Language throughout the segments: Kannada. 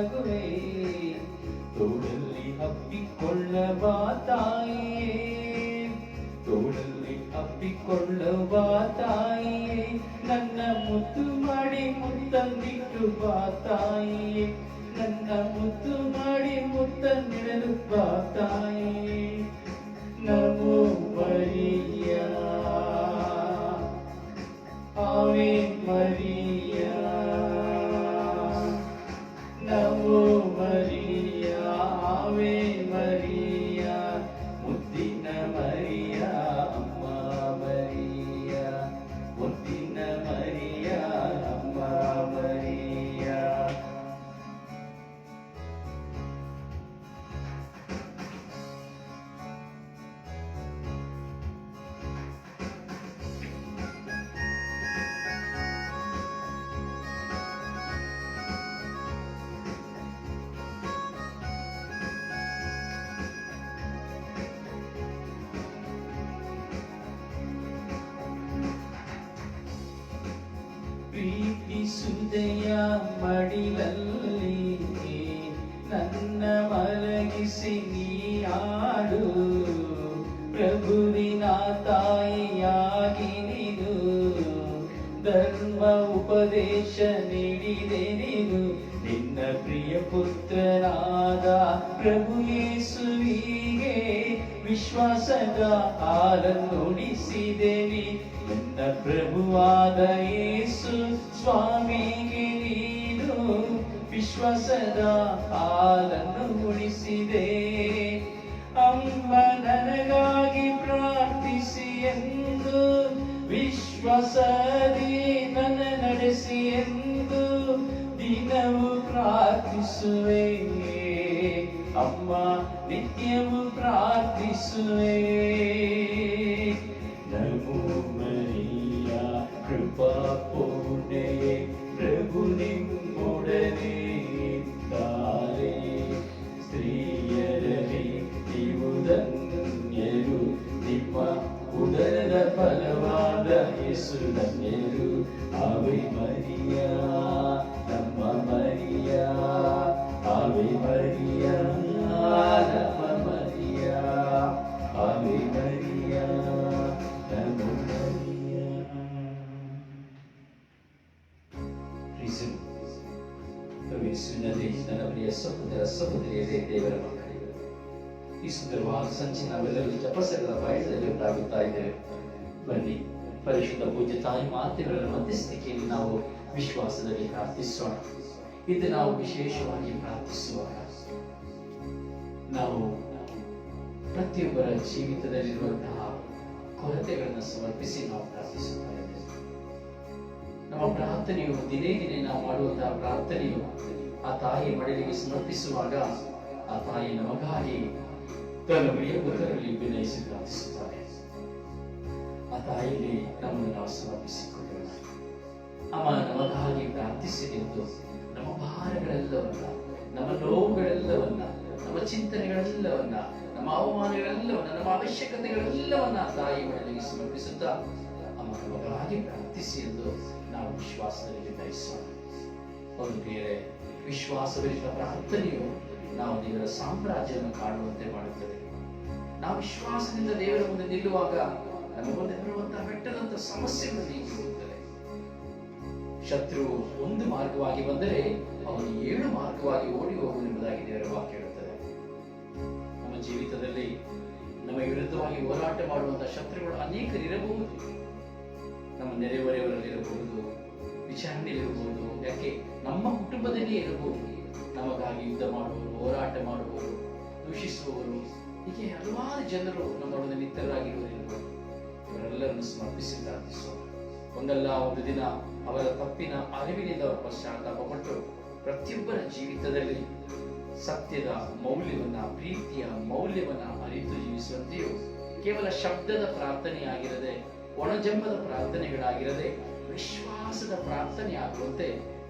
ಮಲಗುವೆ. ತೋಳಲ್ಲಿ ಅಪ್ಪಿಕೊಳ್ಳುವ ತಾಯಿಯೇ, ತೋಳಲ್ಲಿ ಅಪ್ಪಿಕೊಳ್ಳುವ ತಾಯಿಯೇ, ನನ್ನ ಮುದ್ದು ಮಾಡಿ ಮುತ್ತನ್ನಿಟ್ಟು ಬಾ ತಾಯಿಯೇ, ನನ್ನ ಮುದ್ದು ಮಾಡಿ ಮುತ್ತನ್ನಿಡಲು ಬಾ ತಾಯಿಯೇ. ನಮೋ ಮರಿಯಾ, ಆವೆ ಮರಿಯಾ, ನಮೋ ಮರಿಯಾ, ಆವೆ ಮರಿಯಾ, ಮುದ್ದಿನ ಮರಿಯಾ, ಅಮ್ಮ ಮರಿಯಾ, ಮುದ್ದಿನ ಮರಿಯಾ, ಅಮ್ಮ ಮರಿಯಾ. ಪ್ರೀತಿಸುದೆಯ ಮಡಿಲಲ್ಲಿ ನನ್ನ ಮಲಗಿಸಿ ನೀ ಆಡು, ಪ್ರಭುವಿನ ತಾಯಿಯಾಗಿ ನೀನು ಧರ್ಮ ಉಪದೇಶ ನೀಡಿದೆ ನೀನು. ನಿನ್ನ ಪ್ರಿಯ ಪುತ್ರನಾದ ಪ್ರಭು ಯೇಸುವಿಗೆ ವಿಶ್ವಾಸದ ಹಾಲನ್ನುಣಿಸಿದೆವಿ. ನನ್ನ ಪ್ರಭುವಾದ ಯೇಸು ಸ್ವಾಮಿಗೆ ನೀನು ವಿಶ್ವಾಸದ ಹಾಲನ್ನು ಉಣಿಸಿದೆ. ಅಮ್ಮ ನನಗಾಗಿ ಪ್ರಾರ್ಥಿಸಿ ಎಂದು, ವಿಶ್ವಾಸದಿ ನನ್ನ ನಡೆಸಿ ಎಂದು ದಿನವೂ ಪ್ರಾರ್ಥಿಸುವೆ. ಅಮ್ಮ ನಿತ್ಯವೂ ಪ್ರಾರ್ಥಿಸುವೆ. ನಮೋ ಮರಿಯಾ, ಕೃಪಾ ಪೂರ್ಣೆಯೇ, ಪ್ರಭು ನಿಮ್ಮೊಡನೆ ಇದ್ದಾರೆ. ಸ್ತ್ರೀಯರಲ್ಲಿ ನೀವು ಧನ್ಯರು, ನಿಮ್ಮ ಉದರದ ಫಲವಾದ ಯೇಸು ಧನ್ಯರು. ಆವೆ ಮರಿಯಾ, ನಮ್ಮ ಮರಿಯಾ, ಆವೆ ಮರಿಯಾ, ನಮ್ಮ ಮರಿಯಾ, ಆವೆ ಮರಿಯಾ, ನಮ್ಮ ಮರಿಯಾ. ನನ್ನ ಪ್ರಿಯ ಸಹೋದರ ಸಹೋದರಿಯರೇ, ದೇವರ ಮಕ್ಕಳಿಗೆ ಈ ಸುಂದರವಾದ ಸಂಚೆ ನಾವೆಲ್ಲರೂ ಜಪಸಗಳ ಬಾಯದಲ್ಲಿ ಉಂಟಾಗುತ್ತಾ ಇದ್ದೇವೆ. ಬನ್ನಿ, ಪರಿಶುದ್ಧ ಪೂಜ್ಯ ತಾಯಿ ಮಾತೆಗಳ ಮಧ್ಯಸ್ಥಿಕೆಯಲ್ಲಿ ನಾವು ವಿಶ್ವಾಸದಲ್ಲಿ ಪ್ರಾರ್ಥಿಸೋಣ. ಇದು ನಾವು ವಿಶೇಷವಾಗಿ ಪ್ರಾರ್ಥಿಸುವಾಗ ನಾವು ಪ್ರತಿಯೊಬ್ಬರ ಜೀವಿತದಲ್ಲಿರುವಂತಹ ಕೊರತೆಗಳನ್ನು ಸಮರ್ಪಿಸಿ ನಾವು ಪ್ರಾರ್ಥಿಸುತ್ತಾ ಇದ್ದೇವೆ. ನಮ್ಮ ಪ್ರಾರ್ಥನೆಯು ದಿನೇ ದಿನೇ ನಾವು ಮಾಡುವಂತಹ ಪ್ರಾರ್ಥನೆಯು ಆ ತಾಯಿಯ ಮಡಿಲಿಗೆ ಸಮರ್ಪಿಸುವಾಗ ಆ ತಾಯಿ ನಮಗಾಗಿ ತನ್ನ ಪ್ರಿಯ ಪುತ್ರರಲ್ಲಿ ವಿನಯಿಸಿ ಪ್ರಾರ್ಥಿಸುತ್ತಾರೆ. ಆ ತಾಯಿಯಲ್ಲಿ ನಮ್ಮನ್ನು ನಾವು ಸಮರ್ಪಿಸಿಕೊಳ್ಳೋಣ. ಅಮ್ಮ ನಮಗಾಗಿ ಪ್ರಾರ್ಥಿಸಿದೆಂದು ನಮ್ಮ ಭಾರಗಳೆಲ್ಲವನ್ನ, ನಮ್ಮ ನೋವುಗಳೆಲ್ಲವನ್ನ, ನಮ್ಮ ಚಿಂತನೆಗಳೆಲ್ಲವನ್ನ, ನಮ್ಮ ಅವಮಾನಗಳೆಲ್ಲವನ್ನ, ನಮ್ಮ ಅವಶ್ಯಕತೆಗಳೆಲ್ಲವನ್ನ ತಾಯಿ ಮಡಿಲಿಗೆ ಸಮರ್ಪಿಸುತ್ತಾ ಅಮ್ಮ ನಮಗಾಗಿ ಪ್ರಾರ್ಥಿಸಿ ಎಂದು ನಾವು ವಿಶ್ವಾಸದಲ್ಲಿ ವಿನಯಿಸೋಣ. ಒಂದು ಪ್ರಿಯರೇ, ವಿಶ್ವಾಸವಿರುವ ಪ್ರಾರ್ಥನೆಯು ನಾವು ದೇವರ ಸಾಮ್ರಾಜ್ಯವನ್ನು ಕಾಣುವಂತೆ ಮಾಡುತ್ತದೆ. ನಾವು ವಿಶ್ವಾಸದಿಂದ ದೇವರ ಮುಂದೆ ನಿಲ್ಲುವಾಗ ನಮ್ಮ ಮುಂದೆ ಬರುವಂತಹ ಬೆಟ್ಟದಂತ ಸಮಸ್ಯೆಗಳು ನೀಗಿ ಹೋಗುತ್ತದೆ. ಶತ್ರು ಒಂದು ಮಾರ್ಗವಾಗಿ ಬಂದರೆ ಅವನು 7 ಮಾರ್ಗವಾಗಿ ಓಡಿ ಹೋಗುವುದೆಂಬುದಾಗಿ ದೇವರ ವಾಕ್ಯ ಹೇಳುತ್ತದೆ. ನಮ್ಮ ಜೀವಿತದಲ್ಲಿ ನಮ್ಮ ವಿರುದ್ಧವಾಗಿ ಹೋರಾಟ ಮಾಡುವಂತಹ ಶತ್ರುಗಳು ಅನೇಕರಿರಬಹುದು. ನಮ್ಮ ನೆರೆಹೊರೆಯವರಲ್ಲಿರಬಹುದು, ವಿಚಾರಣೆಯಲ್ಲಿರಬಹುದು, ಯಾಕೆ ನಮ್ಮ ಕುಟುಂಬದಲ್ಲಿ ಇರಬಹುದು. ನಮಗಾಗಿ ಯುದ್ಧ ಮಾಡುವವರು, ಹೋರಾಟ ಮಾಡುವವರು, ದೂಷಿಸುವವರು, ಹೀಗೆ ಹಲವಾರು ಜನರು ನಮ್ಮೊಡನೆ ಮಿತ್ರರಾಗಿರುವುದಿರಬಹುದು. ಇವರೆಲ್ಲರನ್ನು ಸಮರ್ಪಿಸಿ ಪ್ರಾರ್ಥಿಸೋಣ. ಒಂದಲ್ಲ ಒಂದು ದಿನ ಅವರ ತಪ್ಪಿನ ಅರಿವಿನಿಂದ ಅವರು ಪಶ್ಚಾತ್ತಾಪಪಟ್ಟು ಪ್ರತಿಯೊಬ್ಬರ ಜೀವಿತದಲ್ಲಿ ಸತ್ಯದ ಮೌಲ್ಯವನ್ನ, ಪ್ರೀತಿಯ ಮೌಲ್ಯವನ್ನ ಅರಿತು ಜೀವಿಸುವಂತೆಯೂ ಕೇವಲ ಶಬ್ದದ ಪ್ರಾರ್ಥನೆಯಾಗಿರದೆ, ಒಣಜಂಬದ ಪ್ರಾರ್ಥನೆಗಳಾಗಿರದೆ ವಿಶ್ವಾಸದ ಪ್ರಾರ್ಥನೆ ಆಗುವಂತೆ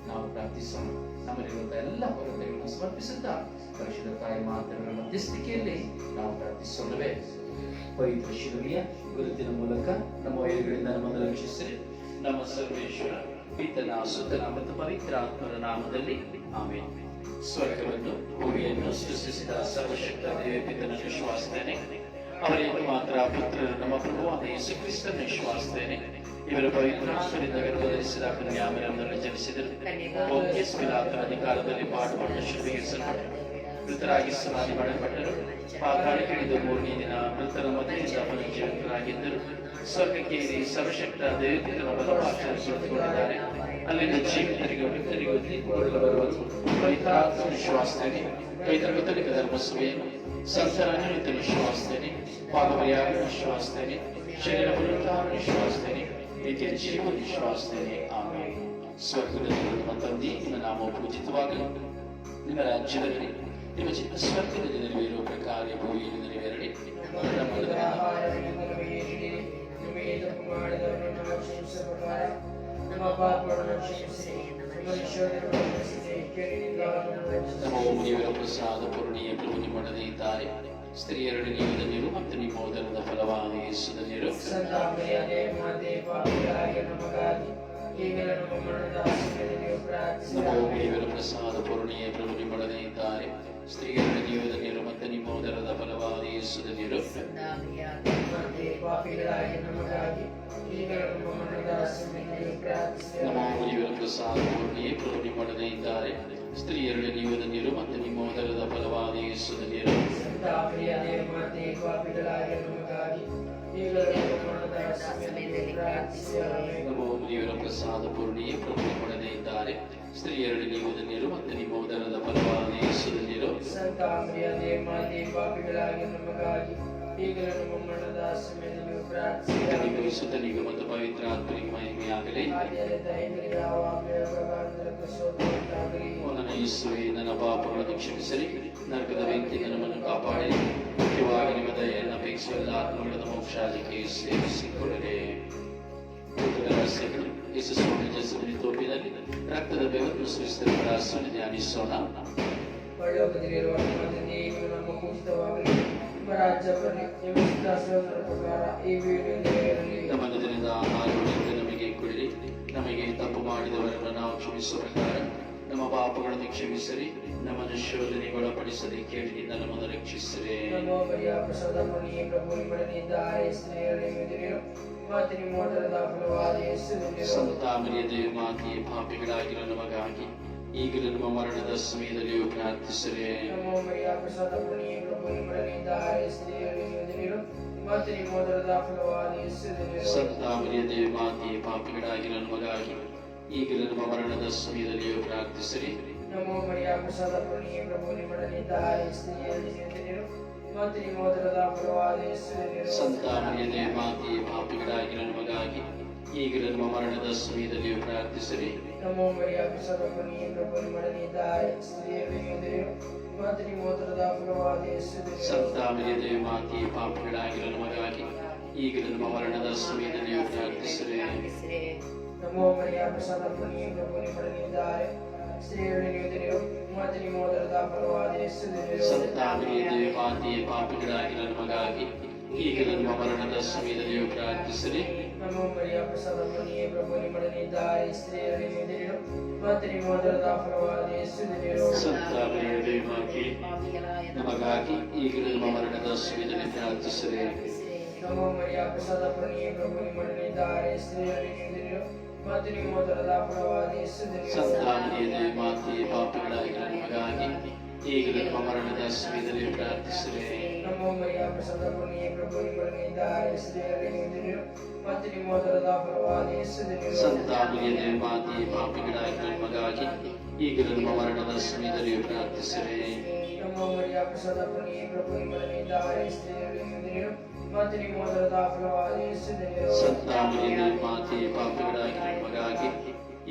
ನಾವು ಪ್ರಾರ್ಥಿಸೋಣ. ನಮ್ಮಲ್ಲಿರುವಂತಹ ಎಲ್ಲ ಕೊರತೆಗಳನ್ನು ಸಮರ್ಪಿಸುತ್ತಾ ಪರಿಶುದ್ಧ ತಾಯಿ ಮಾತೆಗಳ ಮಧ್ಯಸ್ಥಿಕೆಯಲ್ಲಿ ನಾವು ಪ್ರಾರ್ಥಿಸೋಣವೇ. ಪವಿತ್ರ ಶಿಲುಬೆಯ ಗುರುತಿನ ಮೂಲಕ ನಮ್ಮ ವೈರಿಗಳಿಂದ ನಮ್ಮನ್ನು ರಕ್ಷಿಸಿರಿ. ನಮ್ಮ ಸರ್ವೇಶ್ವರ ಪಿತನ ಸುತನ ಮತ್ತು ಪವಿತ್ರ ಆತ್ಮರ ನಾಮದಲ್ಲಿ ಆಮೆನ್. ಸ್ವರ್ಗವನ್ನು ಭೂಮಿಯನ್ನು ಸೃಷ್ಟಿಸಿದ ಸರ್ವಶಕ್ತ ದೇವಪಿತನನ್ನು ವಿಶ್ವಾಸಿದ್ದೇನೆ. ಅವರಿಗೆ ಮಾತ್ರ ಪುತ್ರರು ನಮ್ಮ ಪ್ರಭುವಾದ ಯೇಸು ಕ್ರಿಸ್ತನನ್ನು ವಿಶ್ವಾಸಿದ್ದೇನೆ. ಇವರು ಪವಿತ್ರಾತ್ಮರಿಂದ ಗರ್ಭಧರಿಸಿದ ಕನ್ಯಾಮರಿಯಮ್ಮನನ್ನು ಜನಿಸಿದರು. ಪೊಂತಿಯಸ್ ಪಿಲಾತನ ಅಧಿಕಾರದಲ್ಲಿ ಪಾಡುಪಟ್ಟು ಶಿಲುಬೆಗೇರಿಸಲ್ಪಟ್ಟರು. ಮೃತರಾಗಿ ಸಮಾಧಿ ಮಾಡಲ್ಪಟ್ಟರು. ಪಾತಾಳಕ್ಕಿಳಿದು ಮೂರನೇ ದಿನ ಮೃತರ ಮಧ್ಯದಿಂದ ಪುನರುಜ್ಜೀವಿತರಾಗಿದ್ದರು. ಸ್ವರ್ಗಕ್ಕೆ ಏರಿ ಸರ್ವಶಕ್ತ ದೇವಪಿತನ ಬಲಪಾಠದಲ್ಲಿ ಕುಳಿತುಕೊಂಡಿದ್ದಾರೆ. ಅಲ್ಲಿಂದ ಜೀವಿತರಿಗೂ ಮೃತರಿಗೂ ತೀರ್ಪು ಕೊಡಲು ಬರುವರು. ಪವಿತ್ರಾತ್ಮ ವಿಶ್ವಾಸಿದ್ದೇನೆ. ಪೈತೃಕ ಧರ್ಮಸಭೆಯನ್ನು ಸಂತರ ಅನ್ಯೋನ್ಯತ ವಿಶ್ವಾಸಿದ್ದೇನೆ. ಪಾಪಪರಿಹಾರ ವಿಶ್ವಾಸಿದ್ದೇನೆ. ಶರೀರ ಪುನರುತ್ಥಾನ ವಿಶ್ವಾಸಿದ್ದೇನೆ. ನಿತ್ಯ ಜೀವ ವಿಶ್ವಾಸಿದ್ದೇನೆ. ಆಮೇಲೆ ಸ್ವರ್ಗದಲ್ಲಿ ನಮ್ಮ ತಂದೆ, ನಿಮ್ಮ ನಾಮ ಪೂಜಿತವಾಗಲಿ. ನಿಮ್ಮ ರಾಜ್ಯದಲ್ಲಿ ನಿಮ್ಮ ಚಿತ್ತ ಸ್ವರ್ಗದಲ್ಲಿ ನೆರವೇರುವ ಪ್ರಕಾರ ಭೂಮಿಯಲ್ಲಿ ನೆರವೇರಲಿ. ನಮ್ಮ ಮುನಿಯವರ ಪ್ರಸಾದ ಪೂರ್ಣಿಯ ಪ್ರಭು ನಿಮ್ಮೊಡನೆ ಇದ್ದಾರೆ. ಸ್ತ್ರೀಯರೊಡನೆ ನೀವು ಧನ್ಯರು ಮತ್ತು ನಿಮ್ಮ ಉದರದ ಫಲವಾದ ಯೇಸು ಧನ್ಯರು. ನಮ್ಮ ಮುನಿಯವರ ಪ್ರಸಾದ ಪೂರ್ಣಿಯ ಪ್ರಭು ನಿಮ್ಮೊಡನೆ ಇದ್ದಾರೆ. ಸ್ತ್ರೀಯರೊಡನೆ ನೀವು ಧನ್ಯರು ಮತ್ತು ನಿಮ್ಮ ಉದರದ ಫಲವಾದ ಯೇಸು ಧನ್ಯರು. ನಮ್ಮ ಮುನಿಯವರ ಪ್ರಸಾದ ಪೂರ್ಣಿಯ ಪ್ರಭು ನಿಮ್ಮೊಡನೆ ಇದ್ದಾರೆ. ಸ್ತ್ರೀಯರೊಡನೆ ನೀವು ಧನ್ಯರು ಮತ್ತು ನಿಮ್ಮ ಉದರದ ಫಲವಾದ ಯೇಸು ಧನ್ಯರು. ನಮ್ಮ ಮುನಿಯವರ ಪ್ರಸಾದ ಪೂರ್ಣಿಯ ಪ್ರಭು ನಿಮ್ಮೊಡನೆ ಇದ್ದಾರೆ. ಸ್ತ್ರೀಯರೊಡನೆ ನೀವು ಧನ್ಯರು ಮತ್ತು ನಿಮ್ಮ ಉದರದ ಫಲವಾದ ಯೇಸು ಧನ್ಯರು. ಸುತನಿಗೂ ಮತ್ತು ಪವಿತ್ರ ಆತ್ಮನಿಗೆ ಮಹಿಮೆಯಾಗಲಿ. ನನ್ನ ಯೇಸುವೇ, ನನ್ನ ಪಾಪಗಳನ್ನು ಕ್ಷಮಿಸಲಿ, ನರಕದ ಬೆಂಕಿಯಿಂದ ನಮ್ಮನ್ನು ಕಾಪಾಡಿ, ಮುಖ್ಯವಾಗಿ ನಿಮ್ಮ ದಯೆಯನ್ನು ಅಪೇಕ್ಷಿಸುವ ಎಲ್ಲ ಆತ್ಮಗಳನ್ನು ಮೋಕ್ಷಾದಿಗೆ ಸೇರಿಸಿಕೊಳ್ಳಲಿ. ಯೇಸು ಸ್ವಾಮಿ ಜಸಮನಿ ತೋಪಿನಲ್ಲಿ ರಕ್ತದ ಬೆವರನ್ನು ಸುರಿಸಿದ ಪ್ರಯಾಸವನ್ನು ಧ್ಯಾನಿಸೋಣ. ನಮ್ಮ ದಿನದ ಆಹಾರವನ್ನು ನಮಗೆ ಕೊಡಿರಿ. ನಮಗೆ ತಪ್ಪು ಮಾಡಿದವರನ್ನು ನಾವು ಕ್ಷಮಿಸುವ ಪ್ರಕಾರ ನಮ್ಮ ಪಾಪಗಳನ್ನು ಕ್ಷಮಿಸಿರಿ. ನಮ್ಮನ್ನು ಶೋಧನೆಗೆ ಒಳಪಡಿಸದೆ ಕೇಳಿನಿಂದ ನಮ್ಮನ್ನು ರಕ್ಷಿಸಿರಿ. ಸಂತ ಮರಿಯ ದೇವಮಾತೆಯೇ, ಪಾಪಿಗಳಾಗಿರೋ ನಮಗಾಗಿ ಈಗಲೂ ನಮ್ಮ ಮರಣದ ಸಮಯದಲ್ಲಿಯೂ ಪ್ರಾರ್ಥಿಸಿರಿ. ಸಂತ ಮರಿಯ ದೇವಮಾತೆಯೇ, ಪಾಪಿಗಳಾಗಿರೋ ನಮಗಾಗಿ ಈಗಲೂ ನಮ್ಮ ಮರಣದ ಸಮಯದಲ್ಲಿಯೂ ಪ್ರಾರ್ಥಿಸಿರಿ. ಸಂತ ಮರಿಯ ದೇವಮಾತೆಯೇ, ಪಾಪಿಗಳಾಗಿರೋ ನಮಗಾಗಿ ಈಗಲೂ ನಮ್ಮ ಮರಣದ ಸಮಯದಲ್ಲಿಯೂ ಪ್ರಾರ್ಥಿಸಿರಿ. ಸಂತ ಮರಿಯ ದೇವಮಾತೆಯೇ, ಪಾಪಿಗಳಾಗಿರೋ ನಮಗಾಗಿ ಈಗಲೂ ನಮ್ಮ ಮರಣದ ಸಮಯದಲ್ಲಿಯೂ ಪ್ರಾರ್ಥಿಸಿರಿ. ನಮೋ ಮರಿಯ ಪ್ರಸಾದ ಪೂರ್ಣಿಯೇ, ಪ್ರಭು ನಿಮ್ಮೊಡನಿದ್ದಾರೆ. ಸ್ತ್ರೀಯರೊಡನೆ ನೀವು ಧನ್ಯರು ಮತ್ತು ನಿಮ್ಮ ಉದರದ ಫಲವಾದ ಯೇಸು ಧನ್ಯರು. ಸಂತ ಮರಿಯ ದೇವಮಾತೆಯೇ, ಪಾಪಿಗಳಾಗಿರೋ ನಮಗಾಗಿ ಈಗಲೂ ನಮ್ಮ ಮರಣದ ಸಮಯದಲ್ಲಿಯೂ ಪ್ರಾರ್ಥಿಸಿರಿ. ನಮೋ ಮರಿಯ ಪ್ರಸಾದ ಪೂರ್ಣಿಯೇ, ಪ್ರಭು ನಿಮ್ಮೊಡನಿದ್ದಾರೆ. ಸ್ತ್ರೀಯರೊಡನೆ ನೀವು ಧನ್ಯರು ಮತ್ತು ನಿಮ್ಮ ಉದರದ ಫಲವಾದ ಯೇಸು ಧನ್ಯರು. ಸಂತ ಮರಿಯ ದೇವಮಾತೆಯೇ, ನಮಗಾಗಿ ಈಗಲೂ ನಮ್ಮ ಮರಣದ ಸಮಯದಲ್ಲಿ ಪ್ರಾರ್ಥಿಸಿರಿ. ನಮೋ ಮರಿಯ ಪ್ರಸಾದ ಪೂರ್ಣಿಯೇ, ಪ್ರಭು ನಿಮ್ಮೊಡನಿದ್ದಾರೆ. ಸ್ತ್ರೀಯರೊಡನೆ ನೀವು ಧನ್ಯರು ಮತ್ತು ನಿಮ್ಮ ಉದರದ ಫಲವಾದ ಯೇಸು ಧನ್ಯರು. ಸಂತ ಮರಿಯ ದೇವಮಾತೆಯೇ, ಪಾಪಿಗಳಾಗಿರೋ ನಮಗಾಗಿ ಈಗಲೂ ನಮ್ಮ ಮರಣದ ಸಮಯದಲ್ಲಿ ಪ್ರಾರ್ಥಿಸಿರಿ. ನಮೋ ಮರಿಯ ಪ್ರಸಾದ ಪೂರ್ಣಿಯೇ, ಪ್ರಭು ನಿಮ್ಮೊಡನಿದ್ದಾರೆ. ಸ್ತ್ರೀಯರೊಡನೆ ನೀವು ಧನ್ಯರು ಮತ್ತು ನಿಮ್ಮ ಉದರದ ಫಲವಾದ ಯೇಸು ಧನ್ಯರು. ಸಂತ ಮರಿಯ ದೇವಮಾತೆಯೇ, ಪಾಪಿಗಳಾಗಿರೋ ನಮಗಾಗಿ ಈಗಲೂ ನಮ್ಮ ಮರಣದ ಸಮಯದಲ್ಲಿ ಪ್ರಾರ್ಥಿಸಿರಿ. ನಮೋ ಮರಿಯ ಪ್ರಸಾದ ಪೂರ್ಣಿಯೇ, ಪ್ರಭು ನಿಮ್ಮೊಡನಿದ್ದಾರೆ. ಸ್ತ್ರೀಯರೊಡನೆ ನೀವು ಧನ್ಯರು ಮತ್ತು ನಿಮ್ಮ ಉದರದ ಫಲವಾದ ಯೇಸು ಧನ್ಯರು. ಸಂತ ಮರಿಯ ದೇವಮಾತೆಯೇ, ಪಾಪಿಗಳಾಗಿರೋ ನಮಗಾಗಿ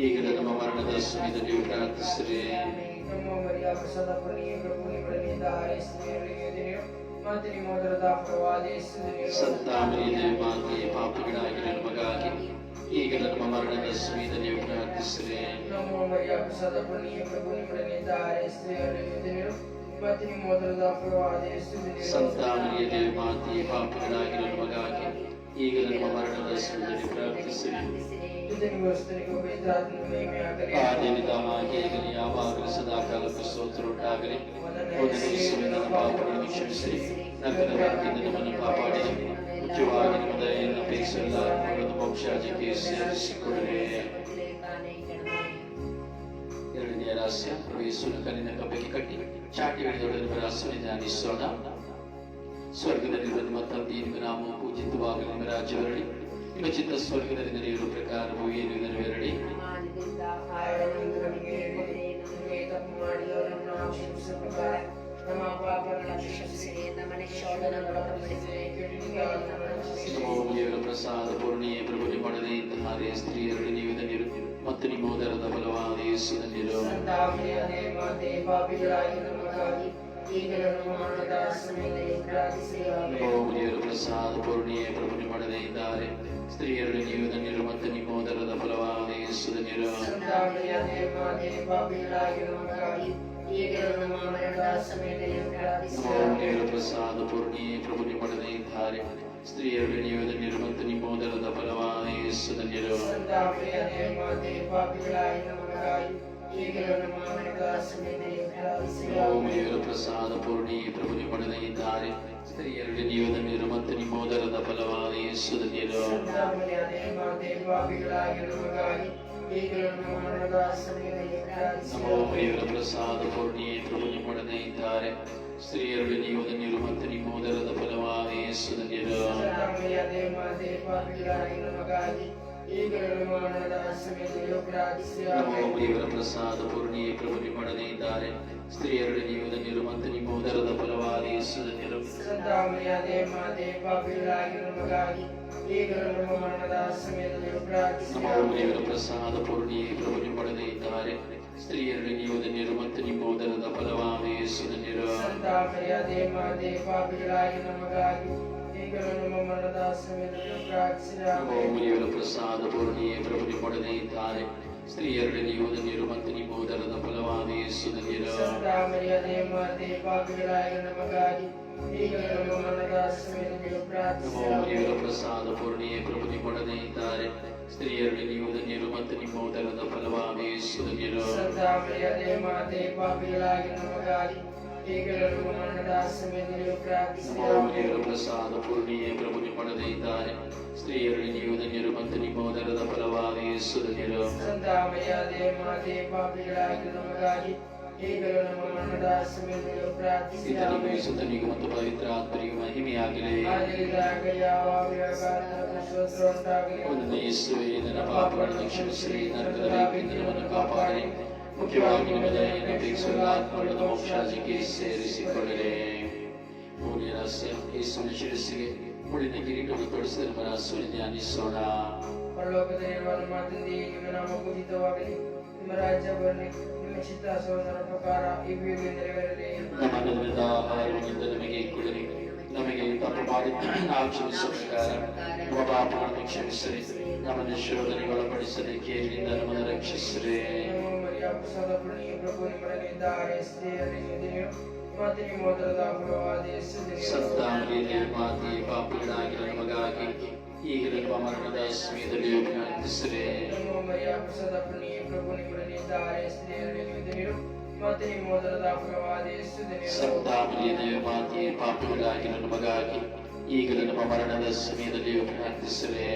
ಈಗಲೂ ನಮ್ಮ ಮರಣದ ಸಮಯದಲ್ಲಿ ಪ್ರಾರ್ಥಿಸಿರಿ. ನಮೋ ಮರಿಯ ಪ್ರಸಾದ ಪೂರ್ಣಿಯೇ, ಪ್ರಭು ನಿಮ್ಮೊಡನಿದ್ದಾರೆ. ಸ್ತ್ರೀಯರೊಡನೆ ನೀವು ಧನ್ಯರು ಮತ್ತು ನಿಮ್ಮ ಉದರದ ಫಲವಾದ ಯೇಸು ಧನ್ಯರು. ಸಂತ ಮರಿಯ ದೇವಮಾತೆಯೇ, ಪಾಪಿಗಳಾಗಿರೋ ನಮಗಾಗಿ ಈಗಲೂ ನಮ್ಮ ಮರಣದ ಸಮಯದಲ್ಲಿ ಪ್ರಾರ್ಥಿಸಿರಿ. ನಮೋ ಮರಿಯ ಪ್ರಸಾದ ಪೂರ್ಣಿಯೇ, ಪ್ರಭು ನಿಮ್ಮೊಡನಿದ್ದಾರೆ. ಸ್ತ್ರೀಯರೊಡನೆ ನೀವು ಧನ್ಯರು ಮತ್ತು ನಿಮ್ಮ ಉದರದ ಫಲವಾದ ಯೇಸು ಧನ್ಯರು. ಸಂತ ಮರಿಯ ದೇವಮಾತೆಯೇ, ಪಾಪಿಗಳಾಗಿರೋ ನಮಗಾಗಿ ಈಗಲೂ ನಮ್ಮ ಮರಣದ ಸಮಯದಲ್ಲಿ ಪ್ರಾರ್ಥಿಸಿರಿ. ಪಿತನಿಗೋಸ್ತನಿಗೂ ಪವಿತ್ರಾತ್ಮನಿಗೂ ಮಹಿಮೆಯಾಗಲಿ. ಆದಿನಿಂದವಾಗಿ ಈಗಲೂ ಯಾವಾಗಲೂ ಸದಾಕಾಲಕ್ಕೂ ಸ್ತೋತ್ರ ಉಂಟಾಗಲಿ. ನನ್ನ ಪಾಪಗಳನ್ನು ಕ್ಷಮಿಸಿ ನರಕದ ಬೆಂಕಿಯಿಂದ ನಮ್ಮನ್ನು ಕಾಪಾಡಿ ಮುಖ್ಯವಾಗಿ ನಿಮ್ಮ ದಯೆಯನ್ನು ಅಪೇಕ್ಷಿಸಲ್ಲ ಮೋಕ್ಷಾಜಿಗೆ ಸೇರಿಸಿಕೊಳ್ಳೆ. ಎರಡನೆಯ ರಹಸ್ಯ, ಯೇಸುವಿನ ಕಲ್ಲಿನ ಕಬ್ಬಿಗೆ ಕಟ್ಟಿ ಚಾಟಿ ಹಿಡಿದೊಡನೆ ರಹಸ್ಯವನ್ನು ಧ್ಯಾನಿಸೋಣ. ಸ್ವರ್ಗದಲ್ಲಿರುವ ನಿಮ್ಮ ತಂದೆ ನಿಮ್ಮ ನಾಮವು ಪೂಜಿತವಾಗಲಿ, ನಿಮ್ಮ ರಾಜ್ಯ ಬರಲಿ, ನಿಮ್ಮ ಚಿತ್ತ ಸ್ವರ್ಗದಲ್ಲಿ ನಡೆಯುವ ಪ್ರಕಾರ ಭೂಮಿಯಲ್ಲಿ ನೆರವೇರಲಿ. ತಪ್ಪು ಮಾಡಿದವರನ್ನು ನಾವು ಕ್ಷಮಿಸುವ ಪ್ರಕಾರ ನಮ್ಮ ಪಾಪಗಳನ್ನು ಕ್ಷಮಿಸಿ, ನಮ್ಮನ್ನು ಶೋಧನೆಗೆ ದೇವರ ಪ್ರಸಾದ ಪೂರ್ಣಿಯೇ ಪ್ರಭು ನಿಮ್ಮೊಡನೆ ಇದ್ದಾರೆ, ಸ್ತ್ರೀಯರಲ್ಲಿ ನೀವು ಧನ್ಯರು ಮತ್ತು ನಿಮ್ಮ ಉದರದ ಫಲವಾದ ಯೇಸು ಧನ್ಯರು. ದೇವರ ಪ್ರಸಾದ ಪೂರ್ಣಿಯೇ ಪ್ರಭು ನಿಮ್ಮೊಡನೆ ಇದ್ದಾರೆ, ಸ್ತ್ರೀಯರಲ್ಲಿ ನೀವು ಧನ್ಯರು ಮತ್ತು ನಿಮ್ಮ ಉದರದ ಫಲವಾದ ಯೇಸು ಧನ್ಯರು. ದೇವರ ಪ್ರಸಾದ ಪೂರ್ಣಿಯೇ ಪ್ರಭು ನಿಮ್ಮೊಡನೆ ಇದ್ದಾರೆ, ಸ್ತ್ರೀಯರಲ್ಲಿ ನೀವು ಧನ್ಯರು ಮತ್ತು ನಿಮ್ಮ ಉದರದ ಫಲವಾದ ಯೇಸು ಧನ್ಯರು. ದೇವರ ಪ್ರಸಾದ ಪೂರ್ಣಿಯೇ ಪ್ರಭು ನಿಮ್ಮೊಡನೆ ಇದ್ದಾರೆ, ಸ್ತ್ರೀಯರಲ್ಲಿ ನೀವು ಧನ್ಯರು ಮತ್ತು ನಿಮ್ಮ ಉದರದ ಫಲವಾದ ಯೇಸು ಧನ್ಯರು. ದೇವರ ಪ್ರಸಾದ ಪೂರ್ಣಿಯೇ ಪ್ರಭು ನಿಮ್ಮೊಡನೆ ಇದ್ದಾರೆ, ಸ್ತ್ರೀಯರಲ್ಲಿ ನೀವು ಧನ್ಯರು ಮತ್ತು ನಿಮ್ಮ ಉದರದ ಫಲವಾದ ಯೇಸು ಧನ್ಯರು. ದೇವರ ಪ್ರಸಾದ ಪೂರ್ಣಿಯೇ ಪ್ರಭು ನಿಮ್ಮೊಡನೆ ಇದ್ದಾರೆ, ಸ್ತ್ರೀಯರಲ್ಲಿ ನೀವು ಧನ್ಯರು ಮತ್ತು ನಿಮ್ಮ ಉದರದ ಫಲವಾದ ಯೇಸು ಧನ್ಯರು. ದೇವರ ಪ್ರಸಾದ ಪೂರ್ಣಿಯೇ ಪ್ರಭು ನಿಮ್ಮೊಡನೆ ಇದ್ದಾರೆ, ಸ್ತ್ರೀಯರಲ್ಲಿ ನೀವು ಧನ್ಯರು ಮತ್ತು ನಿಮ್ಮ ಉದರದ ಫಲವಾದ ಯೇಸು ಧನ್ಯರು. ದೇವರ ಪ್ರಸಾದ ಪೂರ್ಣಿಯೇ ಪ್ರಭು ನಿಮ್ಮೊಡನೆ ಇದ್ದಾರೆ, ಸ್ತ್ರೀಯರಲ್ಲಿ ನೀವು ಧನ್ಯರು ಮತ್ತು ನಿಮ್ಮ ಉದರದ ಫಲವಾದ ಯೇಸು ಧನ್ಯರು. ದೇವರ ಪ್ರಸಾದ ಪೂರ್ಣಿಯೇ ಪ್ರಭು ನಿಮ್ಮೊಡನೆ ಇದ್ದಾರೆ, ಸ್ತ್ರೀಯರಲ್ಲಿ ನೀವು ಧನ್ಯರು ಮತ್ತು ನಿಮ್ಮ ಉದರದ ಫಲವಾದ ಯೇಸು ಧನ್ಯರು. ದೇವರ ಪ್ರಸಾದ ಪೂರ್ಣಿಯೇ ಪ್ರಭು ನಿಮ್ಮೊಡನೆ ಇದ್ದಾರೆ, ಸ್ತ್ರೀಯರಲ್ಲಿ ನೀವು ಧನ್ಯರು ಮತ್ತು ನಿಮ್ಮ ಉದರದ ಫಲವಾದ ಯೇಸು ಧನ್ಯರು. ಪಿತನಿಗೂ ಸುತನಿಗೂ ಮತ್ತು ಪವಿತ್ರ ಆತ್ಮನಿಗೂ ಮಹಿಮೆಯಾಗಲಿ. ಒಂದನೇ ಯೇಸುವೇ, ನನ್ನ ಪಾಪಗಳನ್ನು ಕ್ಷಮಿಸಿರಿ, ನರಕದ ಬೆಂಕಿಯಿಂದ ನಮ್ಮನ್ನು ಕಾಪಾಡಿ, ಮುಖ್ಯವಾಗಿ ನಿಮ್ಮ ದಯೆಯನ್ನು ಅಪೇಕ್ಷಿಸುವ ಆತ್ಮಗಳನ್ನು ಮೋಕ್ಷಾಜಿಗೆ ಸೇರಿಸಿಕೊಳ್ಳಿರಿ. ಮೂರನೇ ರಹಸ್ಯ, ಯೇಸುವಿನ ಶಿರಸ್ಸಿಗೆ ಮುಳ್ಳಿನ ಕಿರೀಟವನ್ನು ತೊಡಿಸಿದ ನಮ್ಮ ರಹಸ್ಯವನ್ನು ಧ್ಯಾನಿಸೋಣ. ಪರಲೋಕದಲ್ಲಿರುವ ನಮ್ಮ ತಂದೆಯೇ, ನಿಮ್ಮ ನಾಮ ಪೂಜಿತವಾಗಲಿ, ನಿಮ್ಮ ರಾಜ್ಯ ಬರಲಿ, ನಿಮ್ಮ ಚಿತ್ತ ಸಹೋದರ ಪ್ರಕಾರ ಈ ಭೂಮಿಯಲ್ಲಿ ನೆರವೇರಲಿ. ನಮ್ಮ ಅನ್ನದ ಆಹಾರವನ್ನು ನಮಗೆ ಕೊಡಿರಿ, ನಮಗೆ ತಪ್ಪು ಮಾಡಿ ನಾವು ಕ್ಷಮಿಸುವ ಪ್ರಕಾರ ನಮ್ಮ ಪಾಪಗಳನ್ನು ಕ್ಷಮಿಸಿರಿ, ನಮ್ಮನ್ನು ಶೋಧನೆಗೆ ಒಳಪಡಿಸದೆ ಕೇಳಿನಿಂದ ನಮ್ಮನ್ನು ರಕ್ಷಿಸಿರಿ. ಪ್ರಭು ನಿಮ್ಮೊಡನೆ ಇದ್ದಾರೆ, ಸ್ತ್ರೀಯರಲ್ಲಿ ನೀವು ಧನ್ಯರು ಮತ್ತು ನಿಮ್ಮ ಉದರದ ಫಲವಾದ ಯೇಸು ಧನ್ಯರು. ಸಂತ ಮರಿಯೇ, ಮಾತೆ, ಪಾಪಿಗಳಾಗಿರುವ ನಮಗಾಗಿ ಈಗಲೂ ನಮ್ಮ ಮರಣದ ಸಮಯದಲ್ಲಿ ಪ್ರಾರ್ಥಿಸಿರಿ. ಪ್ರಭು ನಿಮ್ಮೊಡನೆ ಇದ್ದಾರೆ, ಸ್ತ್ರೀಯರಲ್ಲಿ ನೀವು ಧನ್ಯರು ಮತ್ತು ನಿಮ್ಮ ಉದರದ ಫಲವಾದ ಯೇಸು ಧನ್ಯರು. ಸಂತ ಮರಿಯೇ, ಮಾತೆ, ಪಾಪಿಗಳಾಗಿರುವ ನಮಗಾಗಿ ಈಗಲೂ ನಮ್ಮ ಮರಣದ ಸಮಯದಲ್ಲಿ ಪ್ರಾರ್ಥಿಸಿರಿ.